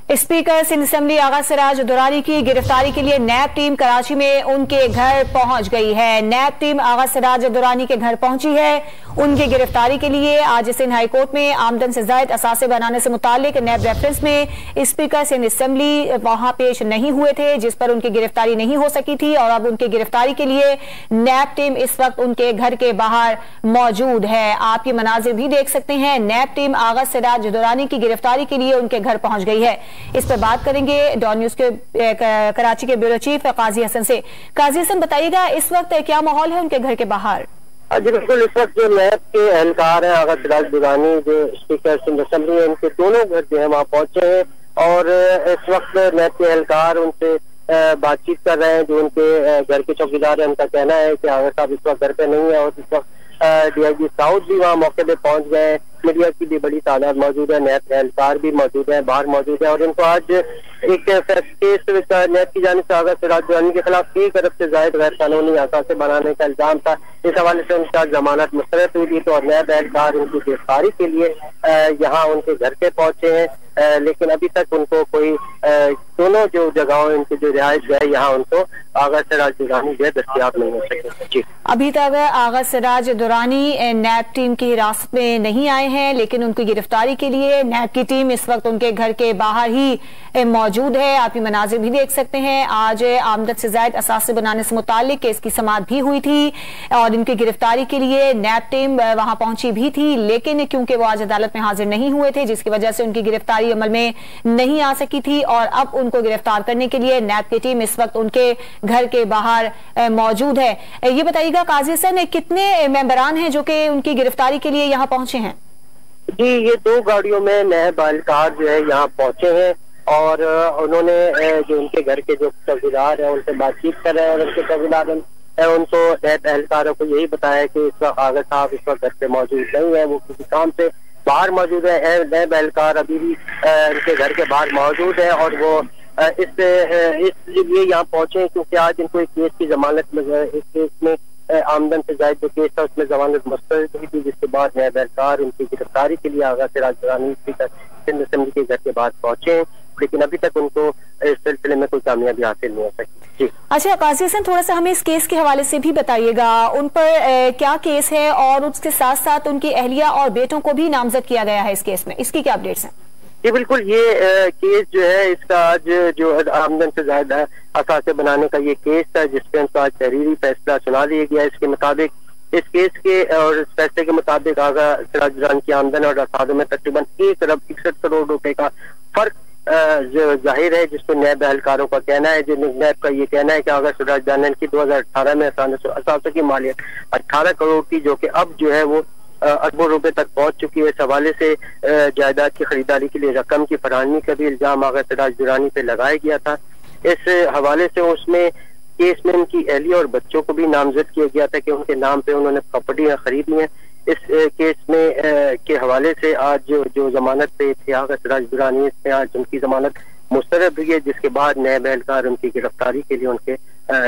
Speaker Sindh assembly आगा सिराज दुरानी की गिरफ्तारी के लिए नैब टीम कराची में उनके घर पहुंच गई है। नैब टीम आगा सिराज दुरानी के घर पहुंची है। उनकी गिरफ्तारी के लिए आज सिंध हाई कोर्ट में आमदन से जायद असासे बनाने से मुतालिक नैब रेफरेंस में स्पीकर सिंध असेंबली वहां पेश नहीं हुए थे, जिस पर उनकी गिरफ्तारी नहीं हो सकी थी और अब उनकी गिरफ्तारी के लिए नैब टीम इस वक्त उनके घर के बाहर मौजूद है। आप ये मनाजिर भी देख सकते हैं। नैब टीम आगा सिराज दुरानी की गिरफ्तारी के लिए उनके घर पहुंच गई है। इस पर बात करेंगे डॉन न्यूज के कराची के ब्यूरो चीफ काजी हसन से। काजी हसन, बताइएगा इस वक्त क्या माहौल है उनके घर के बाहर? जी बिल्कुल, इस वक्त जो नैब के एहलकार हैं आगा सिराज दुरानी जो स्पीकर सिंध असेंबली है, उनके दोनों घर जो है वहाँ पहुंचे हैं और इस वक्त नैब के एहलकार उनसे बातचीत कर रहे हैं। जो उनके घर के चौकीदार हैं, उनका कहना है कि आगा साहब इस वक्त घर पे नहीं है और इस वक्त DIG साउथ भी वहाँ मौके पे पहुंच गए। मीडिया की भी बड़ी तादाद मौजूद है, नैब एहलकार भी मौजूद है, बाहर मौजूद है और इनको आज एक केस नैब की जानिब से आगा सिराज दुरानी के खिलाफ 1 अरब से जायद गैर कानूनी असासे बनाने का इल्जाम था। इस हवाले से उनका जमानत मुस्तरद हुई थी तो नैब एहलकार उनकी गिरफ्तारी के लिए यहाँ उनके घर पे पहुंचे हैं, लेकिन अभी तक उनको कोई दोनों जो जगहों इनकी जो रिहाइश है यहाँ उनको आगा सिराज दुरानी जो दस्तयाब नहीं हो सके। जी, अभी तक आगा सिराज दुरानी नैब टीम की हिरासत में नहीं आए हैं, लेकिन उनकी गिरफ्तारी के लिए नैब की टीम इस वक्त उनके घर के बाहर ही मौजूद है। आप ये मनाजिर भी देख सकते हैं। आज आमदन से जायद असासे बनाने से मुतालिक केस की समाअत भी हुई थी और इनकी गिरफ्तारी के लिए नैब टीम वहां पहुंची भी थी, लेकिन क्योंकि वो आज अदालत में हाजिर नहीं हुए थे, जिसकी वजह से उनकी गिरफ्तारी अमल में नहीं आ सकी थी और अब उनको गिरफ्तार करने के लिए नैब की टीम इस वक्त उनके घर के बाहर मौजूद है। ये बताइएगा काजी हसन, कितने मेंबरान हैं जो कि उनकी गिरफ्तारी के लिए यहाँ पहुंचे हैं? जी, ये 2 गाड़ियों में नैब एहलकार जो है यहाँ पहुंचे हैं और उन्होंने जो उनके घर के जो चौकीदार है उनसे बातचीत कर रहे हैं और उनके चौकीदार उनको नैब एहलकारों को यही बताया कि इस वक्त आगा साहब इस वक्त घर पे मौजूद नहीं है, वो किसी काम से बाहर मौजूद है। नैब एहलकार अभी भी उनके घर के बाहर मौजूद है और वो इसलिए यहाँ पहुंचे हैं क्योंकि आज इनको एक केस की जमानत में एक केस में आमदन से जायद जो केस था उसमें जमानत मुस्तरद हुई थी, जिसके बाद नैब एहलकार उनकी गिरफ्तारी के लिए आगा सिराज दुरानी स्पीकर सिंध असेंबली के घर के बाद पहुंचे हैं, लेकिन अभी तक उनको इस सिलसिले में कोई कामयाबी हासिल नहीं हो सकी। जी, अच्छा काजी हसन, थोड़ा सा हमें इस केस के हवाले से भी बताइएगा। उन पर क्या केस है और उसके साथ साथ उनकी अहलिया और बेटों को भी नामजद किया गया है इस केस में, इसकी क्या अपडेट्स हैं? जी बिल्कुल, ये केस जो है इसका आज जो आमदन से ज्यादा असासे बनाने का ये केस था, जिसपे उनको आज तहरीरी फैसला सुना दिया गया। इसके मुताबिक इस केस के और इस फैसले के मुताबिक आगा सिराज दुरानी की आमदन और असादों में तकरीबन 1 अरब 61 करोड़ रुपए का फर्क जो जाहिर है, जिसको नैब एहलकारों का कहना है, जो नैब का ये कहना है कि आगा सिराज दुरानी की 2018 में असासों की मालियत 18 करोड़ थी, जो कि अब जो है वो अरबों रुपए तक पहुंच चुकी है। इस हवाले से जायदाद की खरीदारी के लिए रकम की फराहमी का भी इल्जाम आगा सिराज दुरानी पे लगाया गया था। इस हवाले से उसमें केस में उनकी अहलिया और बच्चों को भी नामजद किया गया था कि उनके नाम पे उन्होंने प्रॉपर्टियां खरीदी हैं। इस केस में के हवाले से आज जो जमानत पे थे आगा सिराज दुरानी, इसमें आज उनकी जमानत मुस्तरद हुई है, जिसके बाद नैब एहलकार उनकी गिरफ्तारी के लिए उनके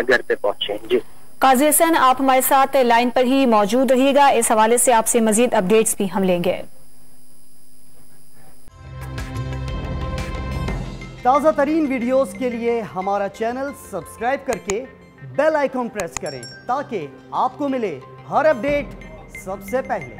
घर पे पहुंचे हैं। जी काजी हसन, आप हमारे साथ लाइन पर ही मौजूद रहिएगा, इस हवाले से आपसे मजीद अपडेट्स भी हम लेंगे। ताज़ा तरीन वीडियोस के लिए हमारा चैनल सब्सक्राइब करके बेल आइकॉन प्रेस करें ताकि आपको मिले हर अपडेट सबसे पहले।